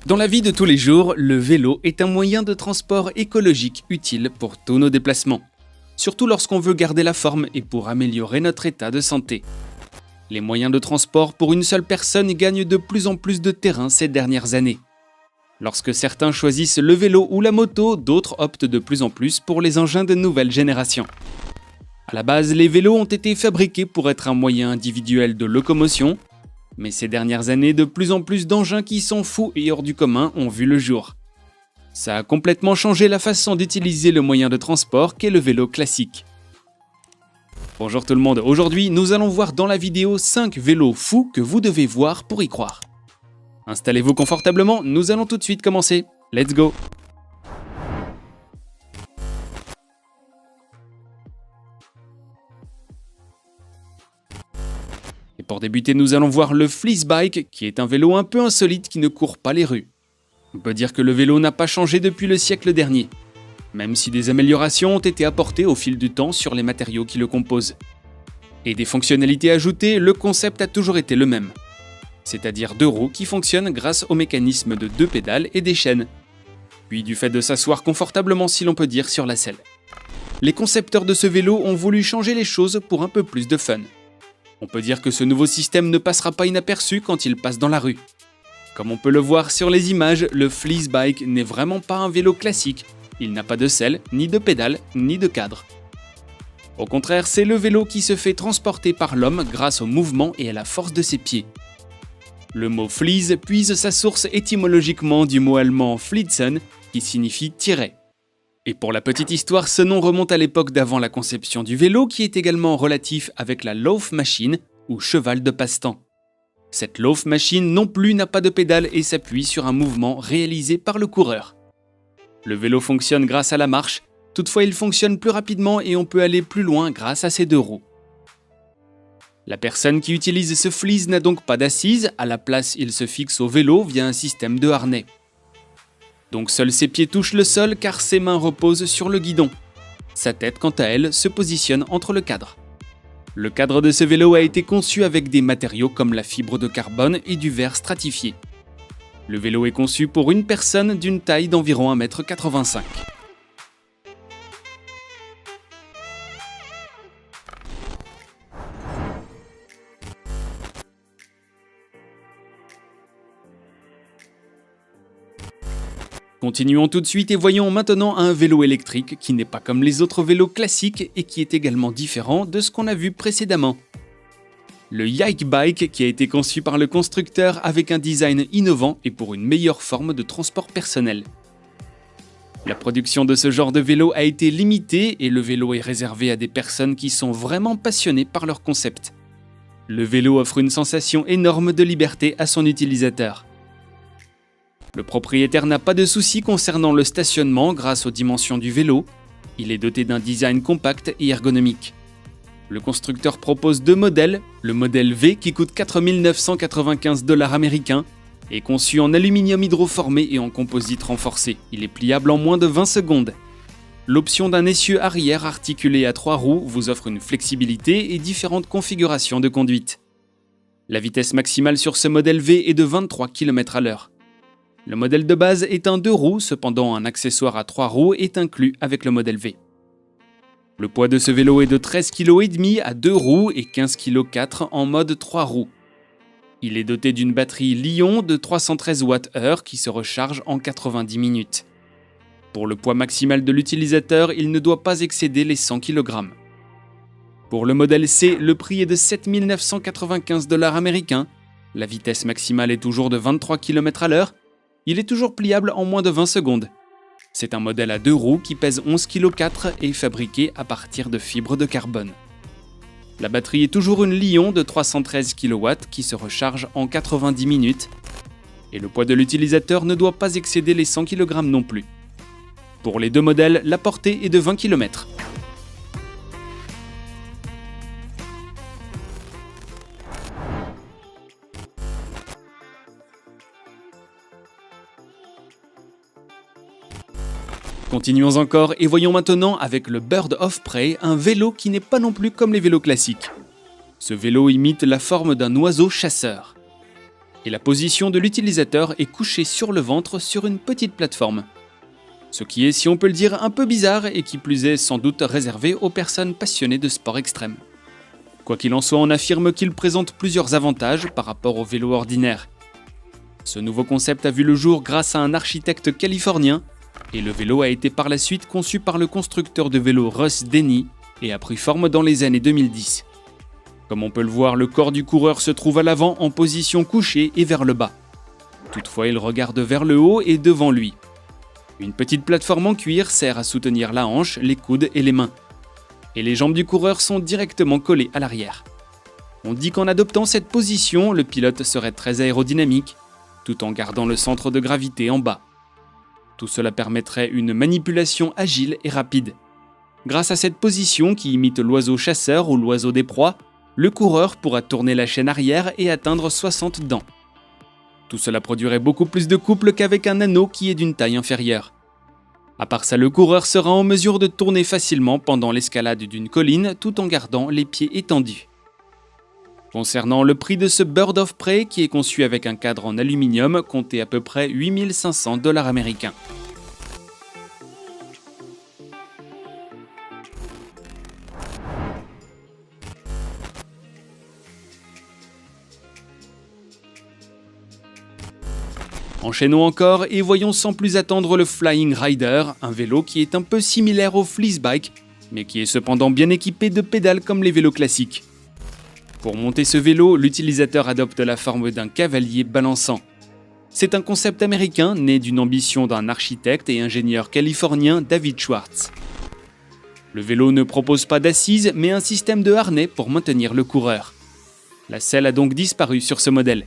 Dans la vie de tous les jours, le vélo est un moyen de transport écologique utile pour tous nos déplacements, surtout lorsqu'on veut garder la forme et pour améliorer notre état de santé. Les moyens de transport pour une seule personne gagnent de plus en plus de terrain ces dernières années. Lorsque certains choisissent le vélo ou la moto, d'autres optent de plus en plus pour les engins de nouvelle génération. À la base, les vélos ont été fabriqués pour être un moyen individuel de locomotion, mais ces dernières années, de plus en plus d'engins qui sont fous et hors du commun ont vu le jour. Ça a complètement changé la façon d'utiliser le moyen de transport qu'est le vélo classique. Bonjour tout le monde, aujourd'hui nous allons voir dans la vidéo 5 vélos fous que vous devez voir pour y croire. Installez-vous confortablement, nous allons tout de suite commencer. Let's go! Et pour débuter, nous allons voir le Fleece Bike, qui est un vélo un peu insolite qui ne court pas les rues. On peut dire que le vélo n'a pas changé depuis le siècle dernier, même si des améliorations ont été apportées au fil du temps sur les matériaux qui le composent. Et des fonctionnalités ajoutées, le concept a toujours été le même. C'est-à-dire 2 roues qui fonctionnent grâce au mécanisme de 2 pédales et des chaînes. Puis du fait de s'asseoir confortablement si l'on peut dire sur la selle. Les concepteurs de ce vélo ont voulu changer les choses pour un peu plus de fun. On peut dire que ce nouveau système ne passera pas inaperçu quand il passe dans la rue. Comme on peut le voir sur les images, le Fleece Bike n'est vraiment pas un vélo classique. Il n'a pas de selle, ni de pédale, ni de cadre. Au contraire, c'est le vélo qui se fait transporter par l'homme grâce au mouvement et à la force de ses pieds. Le mot Fleece puise sa source étymologiquement du mot allemand Flitzen, qui signifie tirer. Et pour la petite histoire, ce nom remonte à l'époque d'avant la conception du vélo, qui est également relatif avec la Lauf Machine, ou cheval de passe-temps. Cette Lauf Machine non plus n'a pas de pédale et s'appuie sur un mouvement réalisé par le coureur. Le vélo fonctionne grâce à la marche, toutefois il fonctionne plus rapidement et on peut aller plus loin grâce à ses 2 roues. La personne qui utilise ce Fleece n'a donc pas d'assise, à la place il se fixe au vélo via un système de harnais. Donc seuls ses pieds touchent le sol car ses mains reposent sur le guidon. Sa tête, quant à elle, se positionne entre le cadre. Le cadre de ce vélo a été conçu avec des matériaux comme la fibre de carbone et du verre stratifié. Le vélo est conçu pour une personne d'une taille d'environ 1,85 m. Continuons tout de suite et voyons maintenant un vélo électrique qui n'est pas comme les autres vélos classiques et qui est également différent de ce qu'on a vu précédemment. Le Yike Bike qui a été conçu par le constructeur avec un design innovant et pour une meilleure forme de transport personnel. La production de ce genre de vélo a été limitée et le vélo est réservé à des personnes qui sont vraiment passionnées par leur concept. Le vélo offre une sensation énorme de liberté à son utilisateur. Le propriétaire n'a pas de soucis concernant le stationnement grâce aux dimensions du vélo. Il est doté d'un design compact et ergonomique. Le constructeur propose 2 modèles. Le modèle V qui coûte 4 995 $ américains est conçu en aluminium hydroformé et en composite renforcé. Il est pliable en moins de 20 secondes. L'option d'un essieu arrière articulé à 3 roues vous offre une flexibilité et différentes configurations de conduite. La vitesse maximale sur ce modèle V est de 23 km/h. Le modèle de base est un 2 roues, cependant un accessoire à 3 roues est inclus avec le modèle V. Le poids de ce vélo est de 13,5 kg à 2 roues et 15,4 kg en mode 3 roues. Il est doté d'une batterie Li-ion de 313 Wh qui se recharge en 90 minutes. Pour le poids maximal de l'utilisateur, il ne doit pas excéder les 100 kg. Pour le modèle C, le prix est de 7 995 $ américains. La vitesse maximale est toujours de 23 km/h. Il est toujours pliable en moins de 20 secondes. C'est un modèle à 2 roues qui pèse 11,4 kg et est fabriqué à partir de fibres de carbone. La batterie est toujours une Li-ion de 313 kW qui se recharge en 90 minutes. Et le poids de l'utilisateur ne doit pas excéder les 100 kg non plus. Pour les 2 modèles, la portée est de 20 km. Continuons encore et voyons maintenant avec le Bird of Prey, un vélo qui n'est pas non plus comme les vélos classiques. Ce vélo imite la forme d'un oiseau chasseur. Et la position de l'utilisateur est couché sur le ventre sur une petite plateforme. Ce qui est, si on peut le dire, un peu bizarre et qui plus est sans doute réservé aux personnes passionnées de sport extrême. Quoi qu'il en soit, on affirme qu'il présente plusieurs avantages par rapport au vélo ordinaire. Ce nouveau concept a vu le jour grâce à un architecte californien et le vélo a été par la suite conçu par le constructeur de vélos Russ Denny et a pris forme dans les années 2010. Comme on peut le voir, le corps du coureur se trouve à l'avant en position couchée et vers le bas. Toutefois, il regarde vers le haut et devant lui. Une petite plateforme en cuir sert à soutenir la hanche, les coudes et les mains. Et les jambes du coureur sont directement collées à l'arrière. On dit qu'en adoptant cette position, le pilote serait très aérodynamique, tout en gardant le centre de gravité en bas. Tout cela permettrait une manipulation agile et rapide. Grâce à cette position qui imite l'oiseau chasseur ou l'oiseau des proies, le coureur pourra tourner la chaîne arrière et atteindre 60 dents. Tout cela produirait beaucoup plus de couple qu'avec un anneau qui est d'une taille inférieure. À part ça, le coureur sera en mesure de tourner facilement pendant l'escalade d'une colline tout en gardant les pieds étendus. Concernant le prix de ce Bird of Prey qui est conçu avec un cadre en aluminium, comptez à peu près 8 500 $ américains. Enchaînons encore et voyons sans plus attendre le Flying Rider, un vélo qui est un peu similaire au Fleece Bike, mais qui est cependant bien équipé de pédales comme les vélos classiques. Pour monter ce vélo, l'utilisateur adopte la forme d'un cavalier balançant. C'est un concept américain né d'une ambition d'un architecte et ingénieur californien David Schwartz. Le vélo ne propose pas d'assises, mais un système de harnais pour maintenir le coureur. La selle a donc disparu sur ce modèle.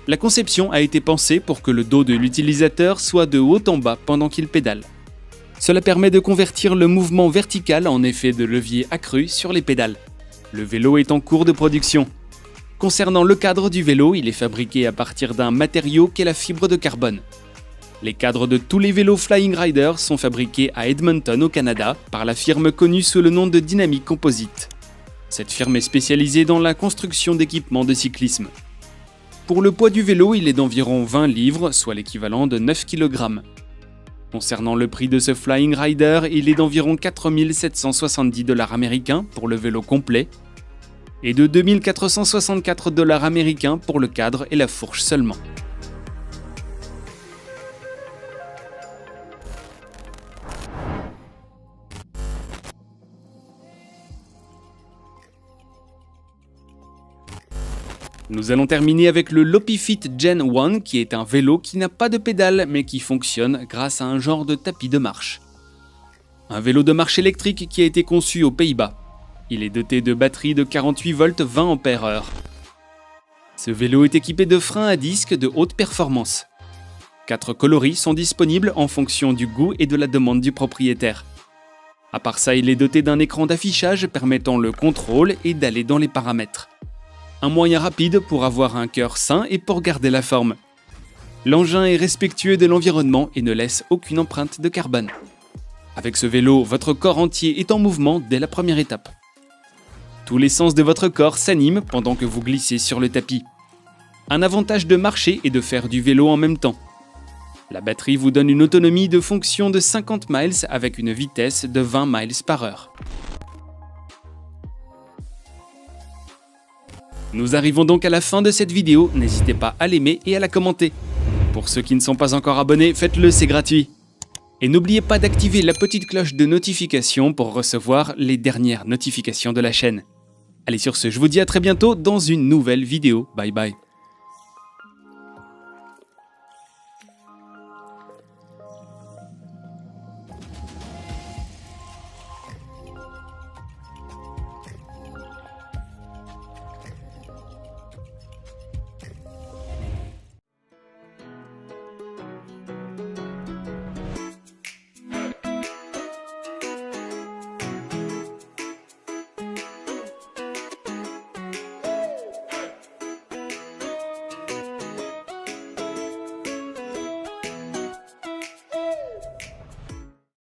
La conception a été pensée pour que le dos de l'utilisateur soit de haut en bas pendant qu'il pédale. Cela permet de convertir le mouvement vertical en effet de levier accru sur les pédales. Le vélo est en cours de production. Concernant le cadre du vélo, il est fabriqué à partir d'un matériau qu'est la fibre de carbone. Les cadres de tous les vélos Flying Rider sont fabriqués à Edmonton au Canada par la firme connue sous le nom de Dynamic Composite. Cette firme est spécialisée dans la construction d'équipements de cyclisme. Pour le poids du vélo, il est d'environ 20 livres, soit l'équivalent de 9 kg. Concernant le prix de ce Flying Rider, il est d'environ 4 770 $ américains pour le vélo complet et de 2 464 $ américains pour le cadre et la fourche seulement. Nous allons terminer avec le Lopifit Gen 1 qui est un vélo qui n'a pas de pédale mais qui fonctionne grâce à un genre de tapis de marche. Un vélo de marche électrique qui a été conçu aux Pays-Bas. Il est doté de batteries de 48 volts 20 Ah. Ce vélo est équipé de freins à disque de haute performance. 4 coloris sont disponibles en fonction du goût et de la demande du propriétaire. À part ça, il est doté d'un écran d'affichage permettant le contrôle et d'aller dans les paramètres. Un moyen rapide pour avoir un cœur sain et pour garder la forme. L'engin est respectueux de l'environnement et ne laisse aucune empreinte de carbone. Avec ce vélo, votre corps entier est en mouvement dès la première étape. Tous les sens de votre corps s'animent pendant que vous glissez sur le tapis. Un avantage de marcher et de faire du vélo en même temps. La batterie vous donne une autonomie de fonction de 50 miles avec une vitesse de 20 miles par heure. Nous arrivons donc à la fin de cette vidéo, n'hésitez pas à l'aimer et à la commenter. Pour ceux qui ne sont pas encore abonnés, faites-le, c'est gratuit. Et n'oubliez pas d'activer la petite cloche de notification pour recevoir les dernières notifications de la chaîne. Allez sur ce, je vous dis à très bientôt dans une nouvelle vidéo. Bye bye.